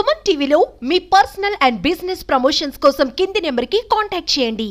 సుమన్ టీవీలో మీ personal and business promotions కోసం కింది నెంబర్కి కాంటాక్ట్ చేయండి.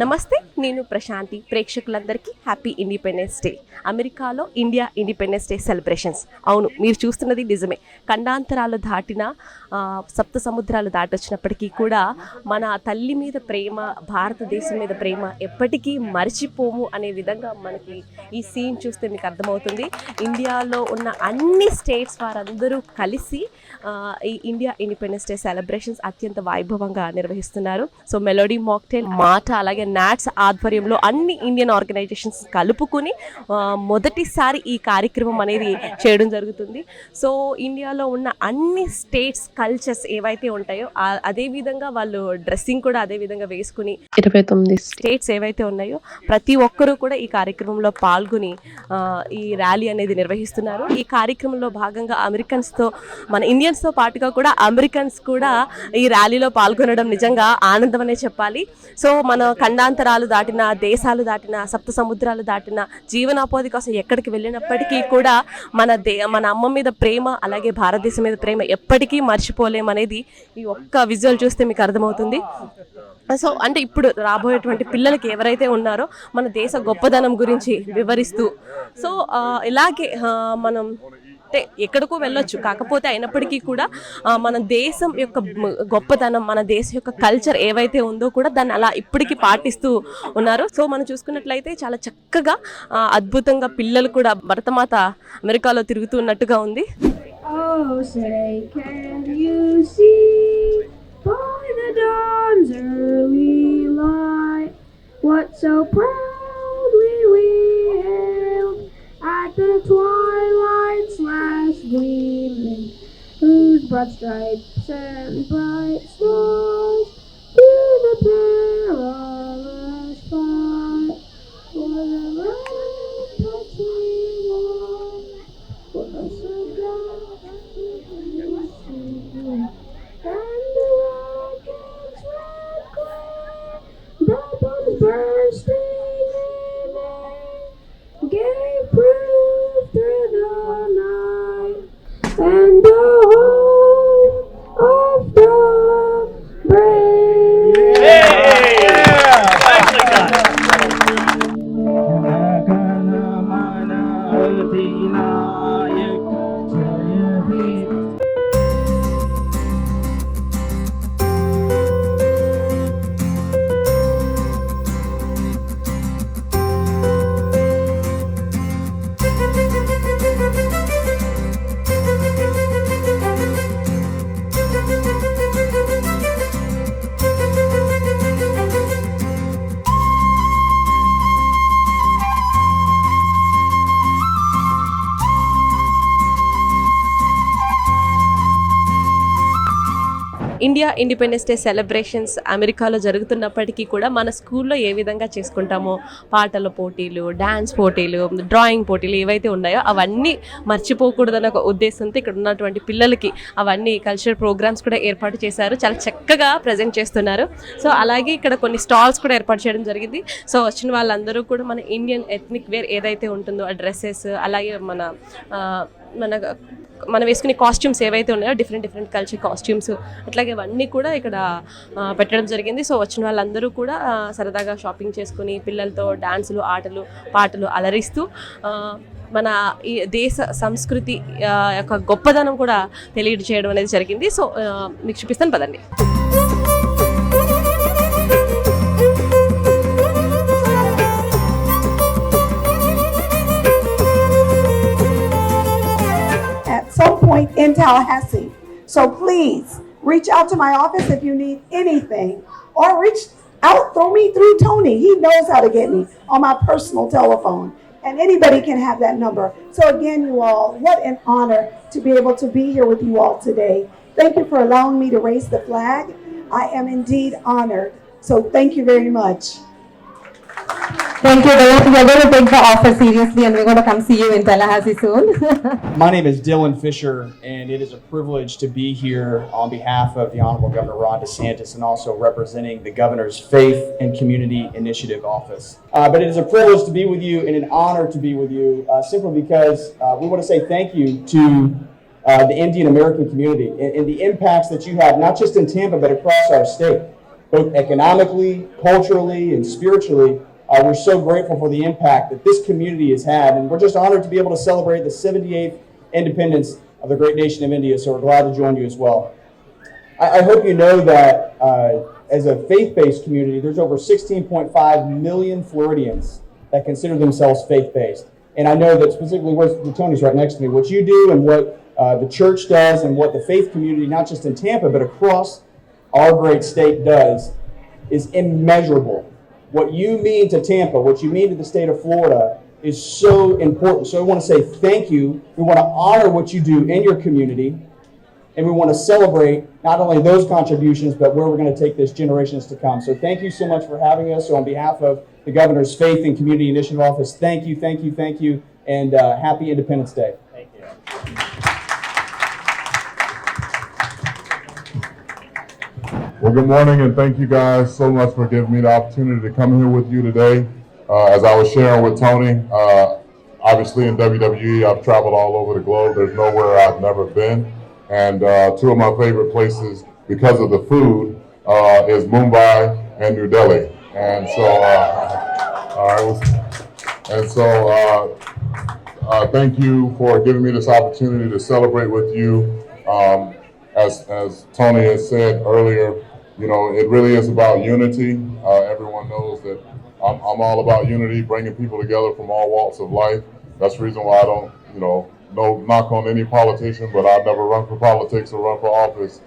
నమస్తే, నేను ప్రశాంతి. ప్రేక్షకులందరికీ హ్యాపీ ఇండిపెండెన్స్ డే. అమెరికాలో ఇండియా ఇండిపెండెన్స్ డే సెలబ్రేషన్స్. అవును, మీరు చూస్తున్నది నిజమే. ఖండాంతరాలు దాటిన సప్త సముద్రాలు దాటొచ్చినప్పటికీ కూడా మన తల్లి మీద ప్రేమ, భారతదేశం మీద ప్రేమ ఎప్పటికీ మర్చిపోము అనే విధంగా మనకి ఈ సీన్ చూస్తే మీకు అర్థమవుతుంది. ఇండియాలో ఉన్న అన్ని స్టేట్స్ వారందరూ కలిసి ఈ ఇండియా ఇండిపెండెన్స్ డే సెలబ్రేషన్స్ అత్యంత వైభవంగా నిర్వహిస్తున్నారు. సో మెలోడీ మాక్టైల్, మాట, అలాగే నాట్స్ ఆధ్వర్యంలో అన్ని ఇండియన్ ఆర్గనైజేషన్స్ కలుపుకుని మొదటిసారి ఈ కార్యక్రమం అనేది చేయడం జరుగుతుంది. సో ఇండియాలో ఉన్న అన్ని స్టేట్స్ కల్చర్స్ ఏవైతే ఉంటాయో అదే విధంగా వాళ్ళు డ్రెస్సింగ్ కూడా అదే విధంగా వేసుకుని 29 స్టేట్స్ ఏవైతే ఉన్నాయో ప్రతి ఒక్కరూ కూడా ఈ కార్యక్రమంలో పాల్గొని ఈ ర్యాలీ అనేది నిర్వహిస్తున్నారు. ఈ కార్యక్రమంలో భాగంగా అమెరికన్స్తో, మన ఇండియన్స్తో పాటుగా కూడా అమెరికన్స్ కూడా ఈ ర్యాలీలో పాల్గొనడం నిజంగా ఆనందం అనే చెప్పాలి. సో మన ఖండాంతరాలు దాటిన, దేశాలు దాటిన, సప్త సముద్రాలు దాటిన, జీవనోపాధి కోసం ఎక్కడికి వెళ్ళినప్పటికీ కూడా మన అమ్మ మీద ప్రేమ, అలాగే భారతదేశం మీద ప్రేమ ఎప్పటికీ మర్చిపోలేమనేది ఈ ఒక్క విజువల్ చూస్తే మీకు అర్థమవుతుంది. సో అంటే ఇప్పుడు రాబోయేటువంటి పిల్లలకి ఎవరైతే ఉన్నారో మన దేశ గొప్పదనం గురించి వివరిస్తూ, సో ఇలాగే మనం అంటే ఎక్కడికో వెళ్ళొచ్చు, కాకపోతే అయినప్పటికీ కూడా మన దేశం యొక్క గొప్పతనం, మన దేశం యొక్క కల్చర్ ఏవైతే ఉందో కూడా దాన్ని అలా ఇప్పటికీ పాటిస్తూ ఉన్నారు. సో మనం చూసుకున్నట్లయితే చాలా చక్కగా అద్భుతంగా పిల్లలు కూడా భరతమాత అమెరికాలో తిరుగుతున్నట్టుగా ఉంది. Oh, say, can you see by the dawn's early light what so proudly we hailed at the twilight's last gleaming, whose broad stripes and bright stars through the perilous fight for the right that we won, for us of God and the rocket's red glare, the bombs bursting in air, gave proof through the night, and the hope of the brave. India independence day celebrations అమెరికాలో జరుగుతున్నప్పటికీ కూడా మన స్కూల్లో ఏ విధంగా చేసుకుంటామో పాటల పోటీలు, dance పోటీలు, drawing పోటీలు ఏవైతే ఉన్నాయో అవన్నీ మర్చిపోకూడదన్న ఒక ఉద్దేశంతో ఇక్కడ ఉన్నటువంటి పిల్లలకి అవన్నీ కల్చరల్ ప్రోగ్రామ్స్ కూడా ఏర్పాటు చేశారు. చాలా చక్కగా ప్రజెంట్ చేస్తున్నారు. సో అలాగే ఇక్కడ కొన్ని స్టాల్స్ కూడా ఏర్పాటు చేయడం జరిగింది. సో వచ్చిన వాళ్ళందరూ కూడా మన ఇండియన్ ఎథ్నిక్ వేర్ ఏదైతే ఉంటుందో ఆ డ్రెస్సెస్, అలాగే మనం వేసుకునే కాస్ట్యూమ్స్ ఏవైతే ఉన్నాయో డిఫరెంట్ కల్చర్ కాస్ట్యూమ్స్, అట్లాగే ఇవన్నీ కూడా ఇక్కడ పెట్టడం జరిగింది. సో వచ్చిన వాళ్ళందరూ కూడా సరదాగా షాపింగ్ చేసుకుని పిల్లలతో డాన్సులు, ఆటలు, పాటలు అలరిస్తూ మన ఈ దేశ సంస్కృతి యొక్క గొప్పదనం కూడా తెలియజేయడం అనేది జరిగింది. సో మీకు చూపిస్తాను పదండి. Some point in Tallahassee. So please reach out to my office if you need anything, or reach out, throw me through Tony. He knows how to get me on my personal telephone, and anybody can have that number. So again, you all, what an honor to be able to be here with you all today. Thank you for allowing me to raise the flag. I am indeed honored. So thank you very much. Thank you, Dylan. We're going to take the offer seriously and we're going to come see you in Tallahassee soon. My name is Dylan Fisher, and it is a privilege to be here on behalf of the Honorable Governor Ron DeSantis and also representing the Governor's Faith and Community Initiative Office. But it is a privilege to be with you and an honor to be with you simply because we want to say thank you to the Indian American community and the impacts that you have, not just in Tampa, but across our state, both economically, culturally, and spiritually. We're so grateful for the impact that this community has had, and we're just honored to be able to celebrate the 78th independence of the great nation of India, so we're glad to join you as well. I hope you know that as a faith-based community, there's over 16.5 million Floridians that consider themselves faith-based. And I know that specifically, where Tony's right next to me, what you do and what the church does and what the faith community, not just in Tampa, but across our great state does, is immeasurable. What you mean to Tampa, what you mean to the state of Florida is so important. So I want to say thank you. We want to honor what you do in your community, and we want to celebrate not only those contributions, but where we're going to take this generations to come. So thank you so much for having us. So on behalf of the Governor's Faith and Community Initiative Office, thank you, thank you, thank you, and happy Independence Day. Thank you. Well, good morning, and thank you guys so much for giving me the opportunity to come here with you today. As I was sharing with Tony, obviously in WWE, I've traveled all over the globe. There's nowhere I've never been. And two of my favorite places, because of the food, is Mumbai and New Delhi. And so, thank you for giving me this opportunity to celebrate with you. As Tony has said earlier, you know, it really is about unity. Everyone knows that I'm all about unity, bringing people together from all walks of life. That's the reason why I don't, no knock on any politician, but I've never run for politics or run for office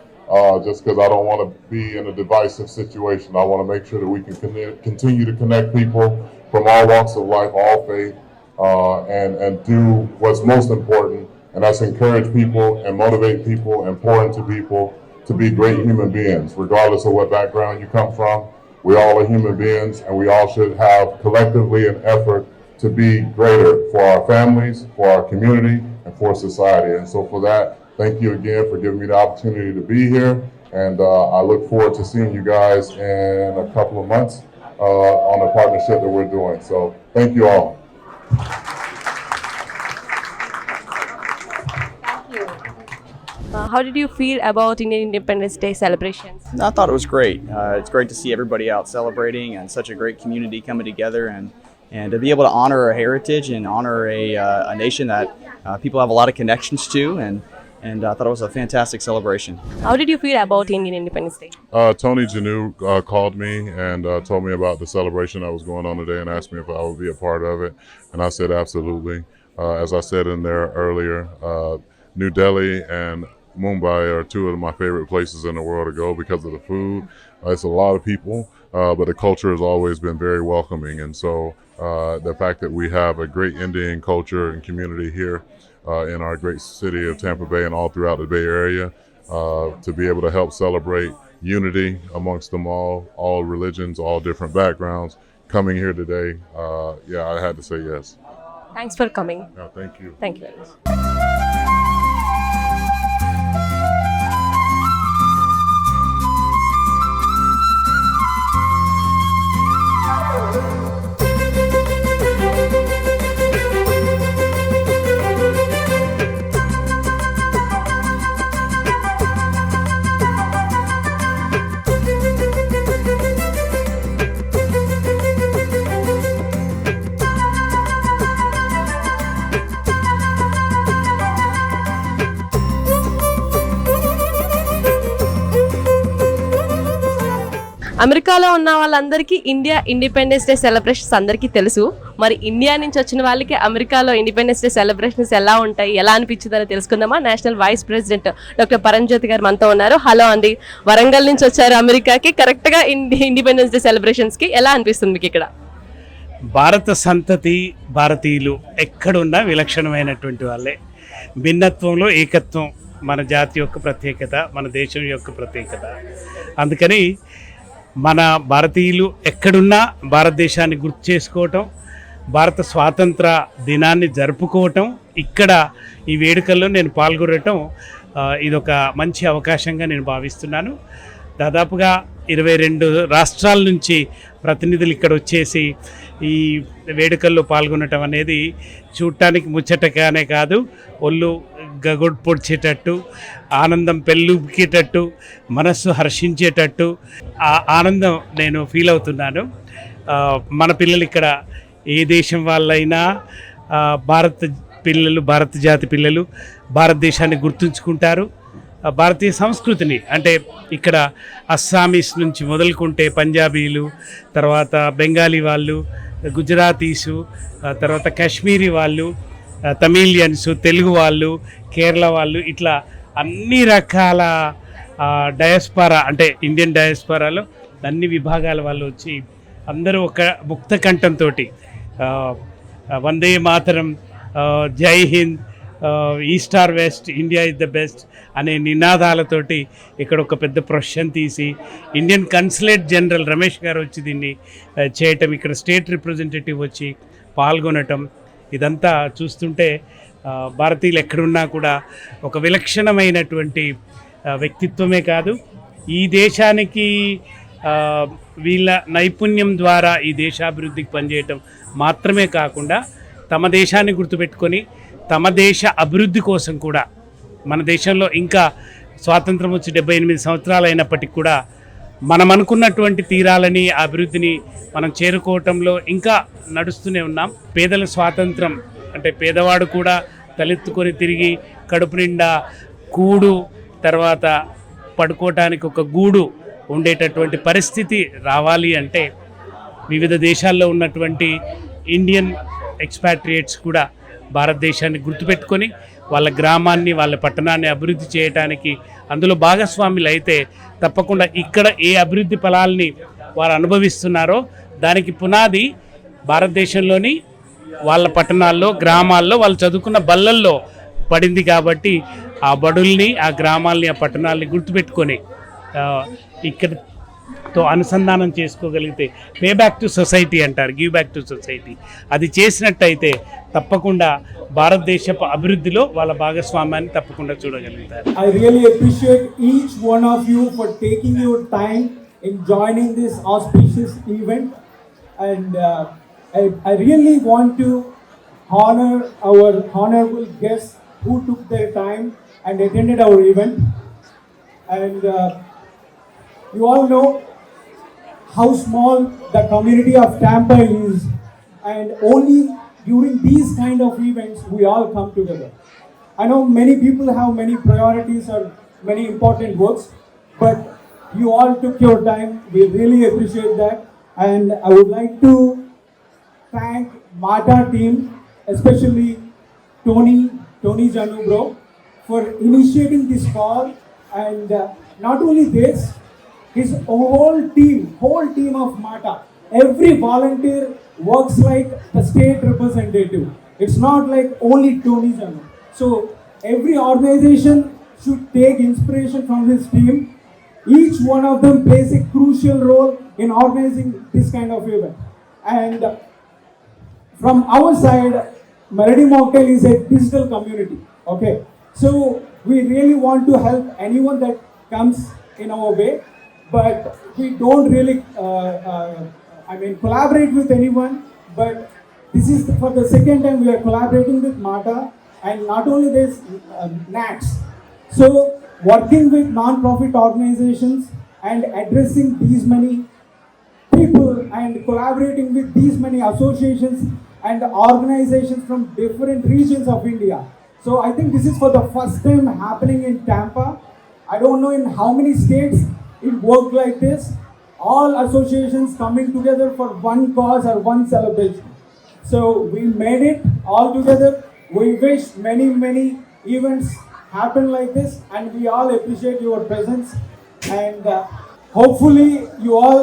just because I don't want to be in a divisive situation. I want to make sure that we can continue to connect people from all walks of life, all faith, and do what's most important, and that's encourage people and motivate people and pour into people to be great human beings, regardless of what background you come from. We all are human beings, and we all should have collectively an effort to be greater for our families, for our community, and for society. And so for that, thank you again for giving me the opportunity to be here. And I look forward to seeing you guys in a couple of months on the partnership that we're doing. So thank you all. How did you feel about Indian Independence Day celebrations? I thought it was great. It's great to see everybody out celebrating and such a great community coming together and to be able to honor our heritage and honor a nation that people have a lot of connections to, and I thought it was a fantastic celebration. How did you feel about Indian Independence Day? Tony Janu called me and told me about the celebration that was going on today and asked me if I would be a part of it, and I said absolutely. As I said in there earlier, New Delhi and Mumbai are two of my favorite places in the world to go because of the food. It's a lot of people, but the culture has always been very welcoming. And so the fact that we have a great Indian culture and community here in our great city of Tampa Bay and all throughout the Bay Area, to be able to help celebrate unity amongst them all religions, all different backgrounds, coming here today, I had to say yes. Thanks for coming. Yeah, thank you. Thank you very much. అమెరికాలో ఉన్న వాళ్ళందరికీ India independence day celebrations అందరికీ తెలుసు. మరి India నుంచి వచ్చిన వాళ్ళకి అమెరికాలో ఇండిపెండెన్స్ డే సెలబ్రేషన్స్ ఎలా ఉంటాయి, ఎలా అనిపించిందో తెలుసుకుందామా. నేషనల్ వైస్ ప్రెసిడెంట్ డాక్టర్ పరంజ్యోతి గారు మనతో ఉన్నారు. హలో అండి, వరంగల్ నుంచి వచ్చారు అమెరికాకి. కరెక్ట్గా ఇండిపెండెన్స్ డే సెలబ్రేషన్స్కి ఎలా అనిపిస్తుంది మీకు ఇక్కడ? భారత సంతతి భారతీయులు ఎక్కడున్నా విలక్షణమైనటువంటి వాళ్ళే. భిన్నత్వంలో ఏకత్వం మన జాతి యొక్క ప్రత్యేకత, మన దేశం యొక్క ప్రత్యేకత. అందుకని మన భారతీయులు ఎక్కడున్నా భారతదేశాన్ని గుర్తు చేసుకోవటం, భారత స్వాతంత్ర దినాన్ని జరుపుకోవటం, ఇక్కడ ఈ వేడుకల్లో నేను పాల్గొనటం ఇదొక మంచి అవకాశంగా నేను భావిస్తున్నాను. దాదాపుగా 22 రాష్ట్రాల నుంచి ప్రతినిధులు ఇక్కడ వచ్చేసి ఈ వేడుకల్లో పాల్గొనటం అనేది చూడటానికి ముచ్చటగానే కాదు, ఒళ్ళు గగొడ్ పొడిచేటట్టు, ఆనందం పెళ్ళుకేటట్టు, మనస్సు హర్షించేటట్టు ఆ ఆనందం నేను ఫీల్ అవుతున్నాను. మన పిల్లలు ఇక్కడ ఏ దేశం వాళ్ళైనా భారత జాతి పిల్లలు భారతదేశాన్ని గుర్తుంచుకుంటారు. భారతీయ సంస్కృతిని, అంటే ఇక్కడ అస్సామీస్ నుంచి మొదలుకుంటే పంజాబీలు, తర్వాత బెంగాలీ వాళ్ళు, గుజరాతీసు, తర్వాత కాశ్మీరీ వాళ్ళు, తమిళియన్స్, తెలుగు వాళ్ళు, కేరళ వాళ్ళు, ఇట్లా అన్ని రకాల డయాస్పారా, అంటే ఇండియన్ డయాస్పారాలో అన్ని విభాగాల వాళ్ళు వచ్చి అందరూ ఒక ముక్త కంఠంతో వందే మాతరం, జై Hind, east or west, India is the best అనే నినాదాలతోటి ఇక్కడ ఒక పెద్ద ప్రొసెషన్ తీసి ఇండియన్ కన్సులేట్ జనరల్ రమేష్ గారు వచ్చి దీన్ని చేయటం, ఇక్కడ స్టేట్ రిప్రజెంటేటివ్ వచ్చి పాల్గొనటం, ఇదంతా చూస్తుంటే భారతీయులు ఎక్కడున్నా కూడా ఒక విలక్షణమైనటువంటి వ్యక్తిత్వమే కాదు, ఈ దేశానికి వీళ్ళ నైపుణ్యం ద్వారా ఈ దేశాభివృద్ధికి పనిచేయటం మాత్రమే కాకుండా తమ దేశాన్ని గుర్తుపెట్టుకొని తమ దేశ అభివృద్ధి కోసం కూడా, మన దేశంలో ఇంకా స్వాతంత్రం వచ్చి 78 సంవత్సరాలు అయినప్పటికీ కూడా మనం అనుకున్నటువంటి తీరాలని, అభివృద్ధిని మనం చేరుకోవటంలో ఇంకా నడుస్తూనే ఉన్నాం. పేదల స్వాతంత్రం అంటే పేదవాడు కూడా తలెత్తుకొని తిరిగి కడుపు నిండా కూడు, తర్వాత పడుకోవటానికి ఒక గూడు ఉండేటటువంటి పరిస్థితి రావాలి అంటే వివిధ దేశాల్లో ఉన్నటువంటి ఇండియన్ ఎక్స్పాట్రియేట్స్ కూడా భారతదేశాన్ని గుర్తుపెట్టుకొని వాళ్ళ గ్రామాన్ని, వాళ్ళ పట్టణాన్ని అభివృద్ధి చేయడానికి అందులో భాగస్వాములు అయితే తప్పకుండా ఇక్కడ ఏ అభివృద్ధి ఫలాల్ని వారు అనుభవిస్తున్నారో దానికి పునాది భారతదేశంలోని వాళ్ళ పట్టణాల్లో, గ్రామాల్లో, వాళ్ళు చదువుకున్న బళ్ళల్లో పడింది. కాబట్టి ఆ బడుల్ని, ఆ గ్రామాల్ని, ఆ పట్టణాలని గుర్తుపెట్టుకొని ఇక్కడతో అనుసంధానం చేసుకోగలిగితే పే బ్యాక్ టు సొసైటీ అంటారు, గివ్ బ్యాక్ టు సొసైటీ, అది చేసినట్టయితే తప్పకుండా భారతదేశపు అభివృద్ధిలో వాళ్ళ భాగస్వామ్యాన్ని తప్పకుండా చూడగలుగుతారు. I really appreciate each one of you for taking your time in joining this auspicious event, and I really want to honor our honorable guests who took their time and attended our event. And you all know how small the community of Tampa is, and only during these kind of events we all come together. I know many people have many priorities or many important works, but you all took your time. We really appreciate that, and I would like to thank MATA team, especially Tony Janu bro, for initiating this call. And not only this, his whole team of MATA, every volunteer works like the state representative. It's not like only Tony Janu. So every organization should take inspiration from his team. Each one of them plays a crucial role in organizing this kind of event. And from our side, Melody Mocktail is a digital community. Okay, so we really want to help anyone that comes in our way, but we don't really collaborate with anyone. But this is for the second time we are collaborating with MATA, and not only this, NATS. So working with non-profit organizations and addressing these many people and collaborating with these many associations and organizations from different regions of India. So I think this is for the first time happening in Tampa. I don't know in how many states it worked like this. All associations coming together for one cause or one celebration. So we made it all together. We wish many events happen like this, and we all appreciate your presence. And hopefully you all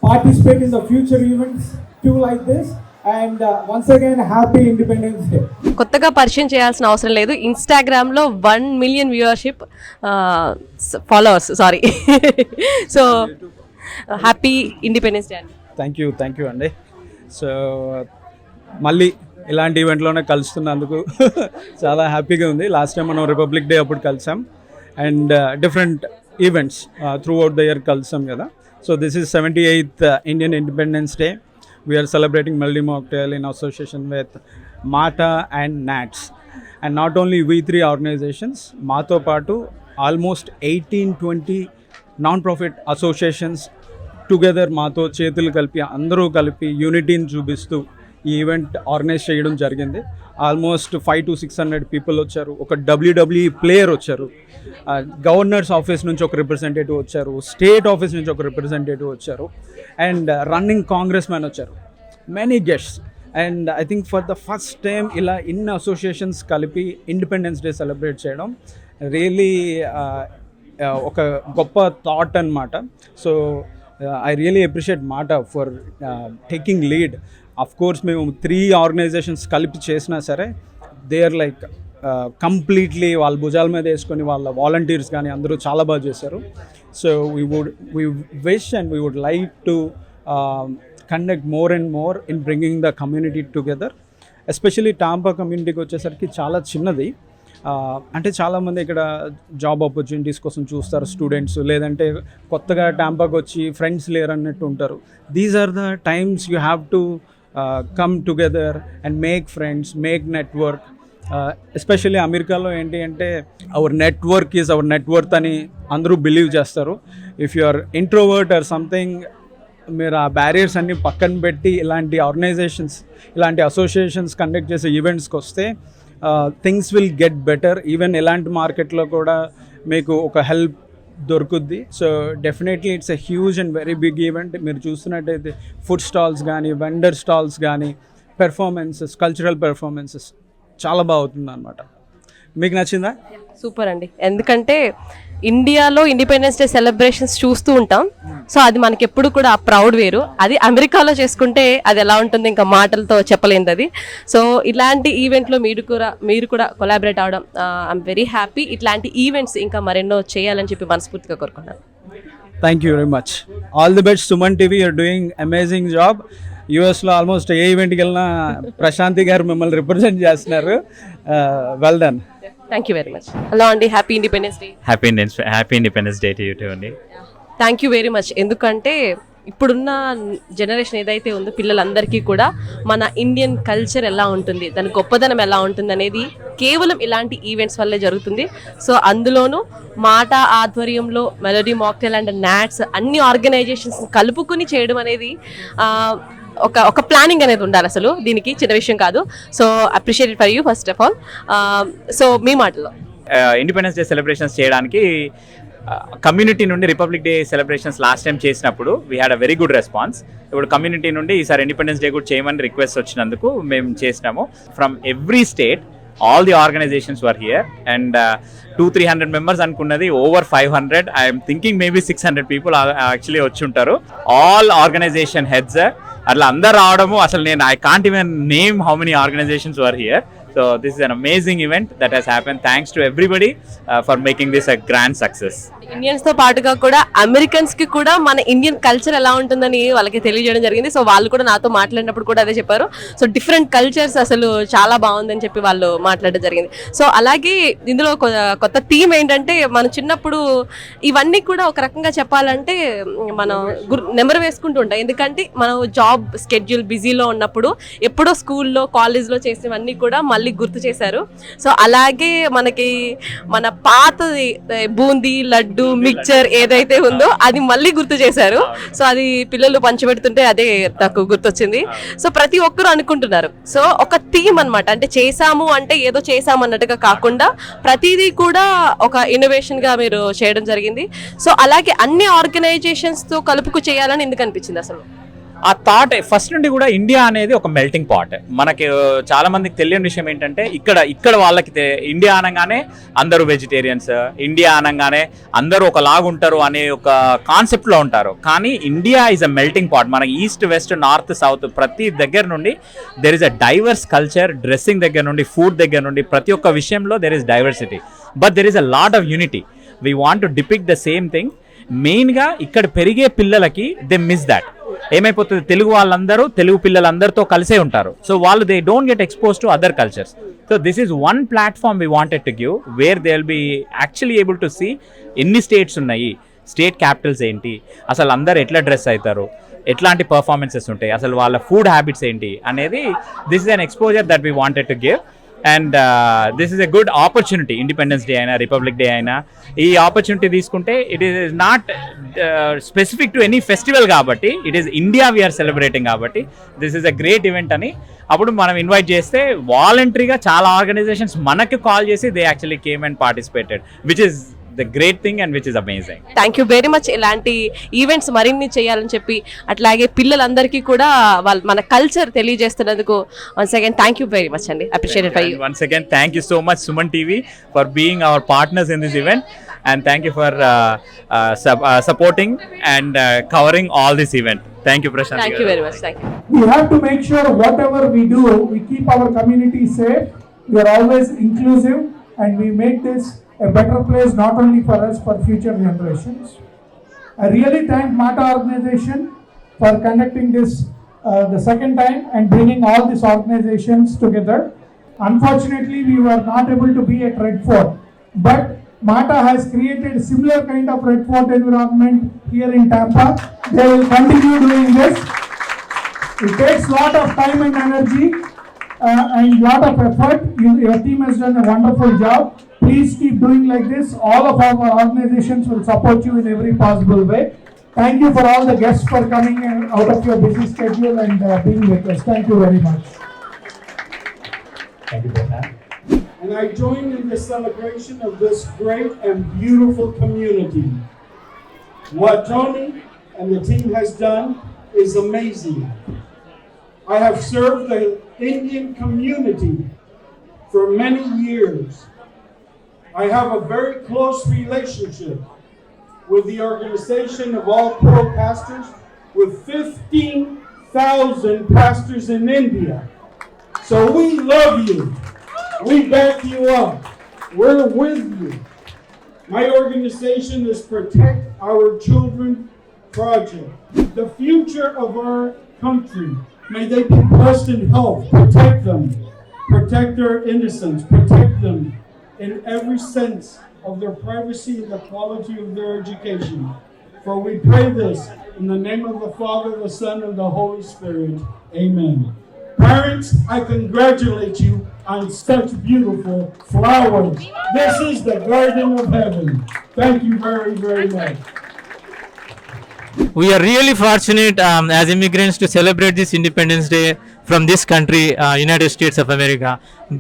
participate in the future events too like this. And once again, happy Independence Day. కొత్తగా పరిచయం చేయాల్సిన అవసరం లేదు. ఇన్స్టాగ్రామ్లో 1 million viewership, followers, sorry. So happy independence day అండి. Thank you అండి. So మళ్ళీ ఇలాంటి ఈవెంట్లోనే కలుస్తున్నందుకు చాలా హ్యాపీగా ఉంది. లాస్ట్ టైం మనం రిపబ్లిక్ డే అప్పుడు కలిసాం and different events throughout the year కలిసాం కదా. So this is 78th Indian independence day. We are celebrating melody mocktail in association with MATA and NATS. And not only V3 organisations, మాతో పాటు almost 18-20 non profit associations together మాతో చేతులు కలిపి అందరూ కలిపి యూనిటీని చూపిస్తూ ఈ ఈవెంట్ ఆర్గనైజ్ చేయడం జరిగింది. ఆల్మోస్ట్ 500 to 600 పీపుల్ వచ్చారు. ఒక WWE ప్లేయర్ వచ్చారు, గవర్నర్స్ ఆఫీస్ నుంచి ఒక రిప్రజెంటేటివ్ వచ్చారు, స్టేట్ ఆఫీస్ నుంచి ఒక రిప్రజెంటేటివ్ వచ్చారు, అండ్ రన్నింగ్ కాంగ్రెస్ మ్యాన్ వచ్చారు, many guests. And I think for the first time ఇలా ఇన్ని అసోసియేషన్స్ కలిపి ఇండిపెండెన్స్ డే సెలబ్రేట్ చేయడం రియలీ ఒక గొప్ప థాట్ అన్నమాట. సో ఐ రియలీ అప్రిషియేట్ మాటా for taking lead. Of course మేము 3 ఆర్గనైజేషన్స్ కలిపి చేసినా సరే దే ఆర్ లైక్ కంప్లీట్లీ వాళ్ళ భుజాల మీద వేసుకొని వాళ్ళ వాలంటీర్స్ కానీ అందరూ చాలా బాగా చేశారు. So we wish and we would like to conduct more and more in bringing the community together. Especially Tampa కమ్యూనిటీకి వచ్చేసరికి చాలా చిన్నది. అంటే చాలామంది ఇక్కడ జాబ్ ఆపర్చునిటీస్ కోసం చూస్తారు స్టూడెంట్స్, లేదంటే కొత్తగా టాంపాకి వచ్చి ఫ్రెండ్స్ లేరు అన్నట్టు ఉంటారు. These are the times you have to come together and make friends, make network. Especially అమెరికాలో ఏంటి అంటే our network is our net అని అందరూ బిలీవ్ చేస్తారు. If you are introvert or something, మీరు ఆ బ్యారియర్స్ అన్నీ పక్కన పెట్టి ఇలాంటి ఆర్గనైజేషన్స్, ఇలాంటి అసోసియేషన్స్ కండక్ట్ చేసే ఈవెంట్స్కి వస్తే things will get better. Even ఎలాంటి మార్కెట్లో కూడా మీకు ఒక హెల్ప్ దొరుకుద్ది. So definitely it's a huge and very big event. మీరు చూస్తున్నట్టయితే ఫుడ్ స్టాల్స్ కానీ, వెండర్ స్టాల్స్ కానీ, పెర్ఫార్మెన్సెస్, కల్చరల్ పెర్ఫార్మెన్సెస్ చాలా బాగుతుంది అనమాట. మీకు నచ్చిందా? సూపర్ అండి. ఎందుకంటే ఇండియాలో ఇండిపెండెన్స్ డే సెలబ్రేషన్స్ చూస్తూ ఉంటాం, సో అది మనకి ఎప్పుడు కూడా ఆ ప్రౌడ్ వేరు. అది అమెరికాలో చేసుకుంటే అది ఎలా ఉంటుంది ఇంకా మాటలతో చెప్పలేనిది అది. సో ఇలాంటి ఈవెంట్లో మీరు కూడా కొలాబరేట్ అవడం ఐఎమ్ వెరీ హ్యాపీ. ఇట్లాంటి ఈవెంట్స్ ఇంకా మరెన్నో చేయాలని చెప్పి మనస్ఫూర్తిగా కోరుకున్నాను. Thank you very much. All the best Suman TV, you're doing amazing job. యూఎస్లో ఆల్మోస్ట్ ఏ ఈవెంట్కి వెళ్ళినా ప్రశాంతి గారు మిమ్మల్ని రిప్రజెంట్ చేస్తున్నారు. Well done. Thank you very much. Hello అండి, happy independence day. Happy independence day to you too అండి. Thank you very much. ఎందుకంటే ఇప్పుడున్న జనరేషన్ ఏదైతే ఉందో పిల్లలందరికీ కూడా మన ఇండియన్ కల్చర్ ఎలా ఉంటుంది, దాని గొప్పదనం ఎలా ఉంటుంది అనేది కేవలం ఇలాంటి ఈవెంట్స్ వల్లే జరుగుతుంది. సో అందులోనూ మాట ఆధ్వర్యంలో మెలడీ మాక్టైల్ అండ్ నాట్స్ అన్ని ఆర్గనైజేషన్స్ కలుపుకుని చేయడం అనేది ఒక ప్లానింగ్ అనేది ఉండాలి. అసలు దీనికి చిన్న విషయం కాదు. So appreciated for you first of all. So మీ మాటలో ఇండిపెండెన్స్ డే సెలబ్రేషన్స్ చేయడానికి కమ్యూనిటీ నుండి republic day celebrations last time చేసినప్పుడు we had a very good response. ఇప్పుడు కమ్యూనిటీ నుండి ఈసారి ఇండిపెండెన్స్ డే కూడా చేయమని రిక్వెస్ట్ వచ్చినందుకు మేము చేసినాము. From every state all the organizations were here and 200-300 members అనుకున్నది over 500. I am thinking maybe 600 people actually వచ్చి ఉంటారు. all organization heads అట్లా అందరు రావడము అసలు నేను I can't even name how many organizations were here. So this is an amazing event that has happened. Thanks to everybody for making this a grand success. Indians తో పాటుగా కూడా Americans కి కూడా మన ఇండియన్ కల్చర్ ఎలా ఉంటుందని వాళ్ళకి తెలియజేయడం జరిగింది. సో వాళ్ళు కూడా నాతో మాట్లాడినప్పుడు కూడా అదే చెప్పారు. సో డిఫరెంట్ కల్చర్స్ అసలు చాలా బాగుందని చెప్పి వాళ్ళు మాట్లాడడం జరిగింది. సో అలాగే ఇందులో కొత్త థీమ్ ఏంటంటే మనం చిన్నప్పుడు ఇవన్నీ కూడా ఒక రకంగా చెప్పాలంటే మనం నెంబర్ వేసుకుంటూ ఉంటాం. ఎందుకంటే మనం జాబ్ స్కెడ్యూల్ బిజీలో ఉన్నప్పుడు ఎప్పుడో స్కూల్లో కాలేజ్లో చేసినవన్నీ కూడా మళ్ళీ గుర్తు చేశారు. సో అలాగే మనకి మన పాతది బూందీ, లడ్డు, మిక్చర్ ఏదైతే ఉందో అది మళ్ళీ గుర్తు చేశారు. సో అది పిల్లలు పంచిపెడుతుంటే అదే నాకు గుర్తొచ్చింది. సో ప్రతి ఒక్కరు అనుకుంటున్నారు. సో ఒక థీమ్ అన్నమాట. అంటే చేసాము అంటే ఏదో చేసాము అన్నట్టుగా కాకుండా ప్రతిదీ కూడా ఒక ఇన్నోవేషన్ గా మీరు చేయడం జరిగింది. సో అలాగే అన్ని ఆర్గనైజేషన్స్ తో కలుపుకు చేయాలని ఎందుకు అనిపించింది అసలు? ఆ థాట్ ఫస్ట్ నుండి కూడా ఇండియా అనేది ఒక మెల్టింగ్ పాట్. మనకి చాలా మందికి తెలియని విషయం ఏంటంటే ఇక్కడ వాళ్ళకి ఇండియా అనగానే అందరూ వెజిటేరియన్స్, ఇండియా అనగానే అందరూ ఒకలాగుంటారు అనే ఒక కాన్సెప్ట్లో ఉంటారు. కానీ India is a melting pot. మన ఈస్ట్, వెస్ట్, నార్త్, సౌత్ ప్రతి దగ్గర నుండి there is a diverse culture. Dressing దగ్గర నుండి, ఫుడ్ దగ్గర నుండి ప్రతి ఒక్క విషయంలో there is diversity, but there is a lot of unity. We want to depict the same thing మెయిన్గా ఇక్కడ పెరిగే పిల్లలకి దే మిస్ దాట్. ఏమైపోతుంది, తెలుగు వాళ్ళందరూ తెలుగు పిల్లలందరితో కలిసే ఉంటారు. సో వాళ్ళు they don't get expose to other cultures. So this is one platform we wanted to give where they will be actually able to see ఎన్ని స్టేట్స్ ఉన్నాయి, స్టేట్ క్యాపిటల్స్ ఏంటి, అసలు అందరు ఎట్లా డ్రెస్ అవుతారు, ఎట్లాంటి పర్ఫార్మెన్సెస్ ఉంటాయి, అసలు వాళ్ళ ఫుడ్ హ్యాబిట్స్ ఏంటి అనేది. This is an exposure that we wanted to give. And this is a good opportunity. Independence day అయినా రిపబ్లిక్ డే అయినా ఈ ఆపర్చునిటీ తీసుకుంటే it is not specific to any festival కాబట్టి, it is India we are celebrating కాబట్టి this is a great event అని అప్పుడు మనం invite చేస్తే వాలంటరీగా చాలా ఆర్గనైజేషన్స్ మనకి కాల్ చేసి they actually came and participated, which is the great thing and which is amazing. Thank you very much. ఇలాంటి ఈవెంట్స్ మరిన్ని చేయాలని చెప్పి అట్లాగే పిల్లలందరికీ కూడా వాళ్ళు మన కల్చర్ తెలియజేస్తున్నందుకు once again thank you very much అండి. Appreciated for you. Once again, thank you so much Suman TV for being our partners in this event, and thank you for supporting and covering all this event. Thank you Prashant. Thank you very much. Thank you. We have to make sure whatever we do, we keep our community safe, we are always inclusive, and we make this a better place not only for us, for future generations. I really thank MATA organization for conducting this the second time and bringing all these organizations together. Unfortunately, we were not able to be at Red Fort, but MATA has created a similar kind of Red Fort environment here in Tampa. They will continue doing this. It takes a lot of time and energy and lot of effort. Your team has done a wonderful job. Please keep doing like this. All of our organizations will support you in every possible way. Thank you for all the guests for coming out of your busy schedule and being with us. Thank you very much. Thank you Prashant. And I join in the celebration of this great and beautiful community. What Tony and the team has done is amazing. I have served the Indian community for many years. I have a very close relationship with the organization of All Pro Pastors, with 15,000 pastors in India. So we love you. We back you up. We're with you. My organization is Protect Our Children Project. The future of our country, may they be blessed in health. Protect them. Protect their innocence. Protect them in every sense of their privacy and the quality of their education. For we pray this in the name of the Father, the Son, and the Holy Spirit. Amen. Parents, I congratulate you on such beautiful flowers. This is the Garden of Heaven. Thank you very, very much. We are really fortunate as immigrants to celebrate this Independence Day from this country, United States of America.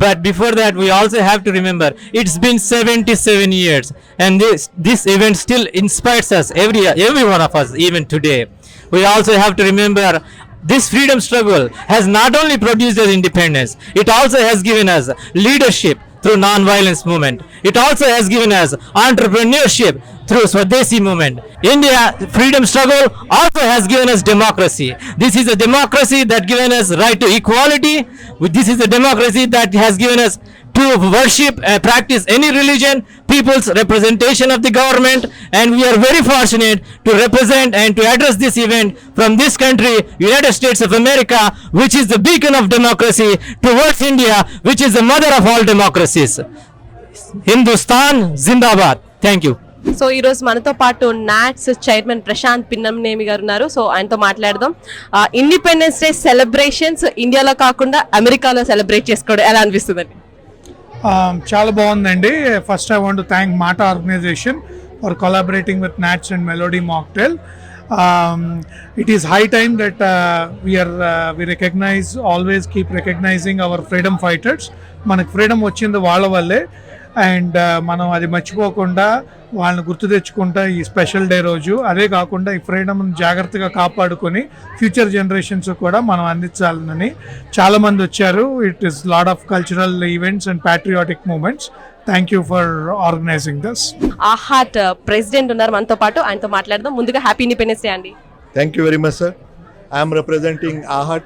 But before that, we also have to remember it's been 77 years, and this event still inspires us, every one of us, even today. We also have to remember this freedom struggle has not only produced us independence, it also has given us leadership through non-violence movement. It also has given us entrepreneurship through Swadeshi movement. India freedom struggle also has given us democracy. This is a democracy that given us right to equality. This is a democracy that has given us to worship and practice any religion, people's representation of the government, and we are very fortunate to represent and to address this event from this country, United States of America, which is the beacon of democracy, towards India, which is the mother of all democracies. Hindustan Zindabad. Thank you. So ఈరోజు మనతో పాటు NATS chairman Prashanth పిన్నంనేమి గారు ఉన్నారు. So ఆయనతో మాట్లాడదాం. Independence day celebrations ఇండియాలో కాకుండా అమెరికాలో సెలబ్రేట్ చేసుకోవడం ఎలా అనిపిస్తుందండి? చాలా బాగుందండి. First I want to thank MATA organisation for collaborating with NATS and melody mocktail. It is high time that we recognize, always keep recognizing our freedom fighters. మనకు freedom వచ్చింది వాళ్ళ వల్లే, అండ్ మనం అది మర్చిపోకుండా వాళ్ళని గుర్తు తెచ్చుకుంటా ఈ స్పెషల్ డే రోజు. అదే కాకుండా ఈ ఫ్రీడమ్ జాగ్రత్తగా కాపాడుకొని ఫ్యూచర్ జనరేషన్స్ కూడా మనం అందించాలని చాలామంది వచ్చారు. It is lot of cultural events and patriotic moments. Thank you for organising this. ఆహాట్ ప్రెసిడెంట్ ఉన్నారు మనతో పాటు, ఆయనతో మాట్లాడదాం. ముందుగా హ్యాపీ ఇండిపెండెన్స్ డే అండి. Thank you very much, sir. I am representing AHAT,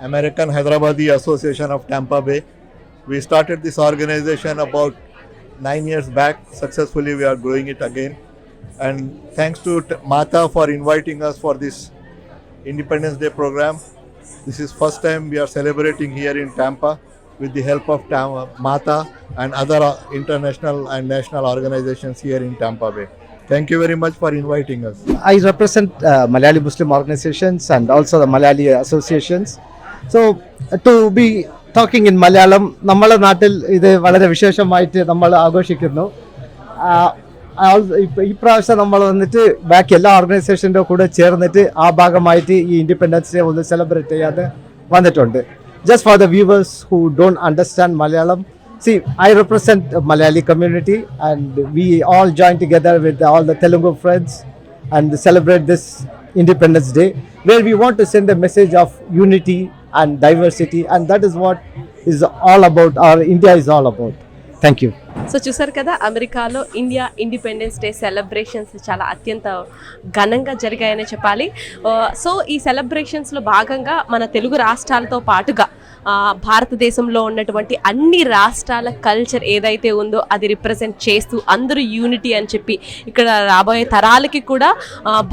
American Hyderabadi Association of Tampa Bay. We started this organization about 9 years back. Successfully, we are growing it again. And thanks to Mata for inviting us for this Independence Day program. This is first time we are celebrating here in Tampa with the help of Mata and other international and national organizations here in Tampa Bay. Thank you very much for inviting us. I represent Malayali Muslim organizations and also the Malayali associations. So to be talking in Malayalam, നമ്മുടെ നാട്ടിൽ ഇത് വളരെ വിശേഷമായിട്ട് നമ്മൾ ആഘോഷിക്കുന്നു. ഈ പ്രാവശ്യം നമ്മൾ വന്നിട്ട് ബാക്കി എല്ലാ ഓർഗനൈസേഷൻ്റെ കൂടെ ചേർന്നിട്ട് ആ ഭാഗമായിട്ട് ഈ ഇൻഡിപെൻഡൻസ് ഡേ ഒന്ന് സെലിബ്രേറ്റ് ചെയ്യാതെ വന്നിട്ടുണ്ട്. Just for the viewers who don't understand Malayalam, see, I represent Malayali community and we all join together with all the Telugu friends and celebrate this Independence Day, where we want to send a message of unity and diversity, and that is what is all about, our India is all about. Thank you. So చూసారు కదా, అమెరికాలో India independence day celebrations చాలా అత్యంత ఘనంగా జరిగాయని చెప్పాలి. So ఈ సెలబ్రేషన్స్లో భాగంగా మన తెలుగు రాష్ట్రాలతో పాటుగా భారతదేశంలో ఉన్నటువంటి అన్ని రాష్ట్రాల కల్చర్ ఏదైతే ఉందో అది రిప్రజెంట్ చేస్తూ అందరూ యూనిటీ అని చెప్పి ఇక్కడ రాబోయే తరాలకి కూడా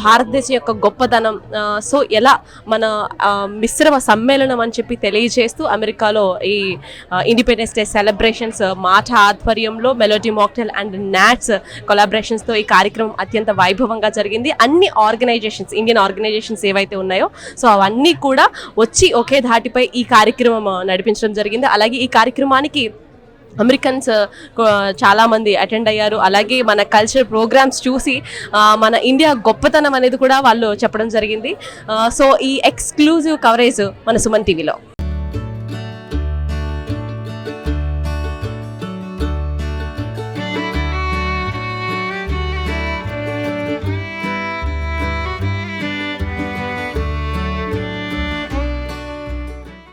భారతదేశం యొక్క గొప్పతనం, సో ఎలా మన మిశ్రమ సమ్మేళనం అని చెప్పి తెలియజేస్తూ అమెరికాలో ఈ ఇండిపెండెన్స్ డే సెలబ్రేషన్స్ మాట ఆధ్వర్యంలో మెలోడీ మాక్టైల్ అండ్ నాట్స్ కొలాబరేషన్స్తో ఈ కార్యక్రమం అత్యంత వైభవంగా జరిగింది. అన్ని ఆర్గనైజేషన్స్, ఇండియన్ ఆర్గనైజేషన్స్ ఏవైతే ఉన్నాయో సో అవన్నీ కూడా వచ్చి ఒకే ధాటిపై ఈ కార్యక్రమం నడిపించడం జరిగింది. అలాగే ఈ కార్యక్రమానికి అమెరికన్స్ చాలామంది అటెండ్ అయ్యారు. అలాగే మన కల్చర్ ప్రోగ్రామ్స్ చూసి మన ఇండియా గొప్పతనం అనేది కూడా వాళ్ళు చెప్పడం జరిగింది. సో ఈ ఎక్స్క్లూజివ్ కవరేజ్ మన సుమన్ టీవీలో.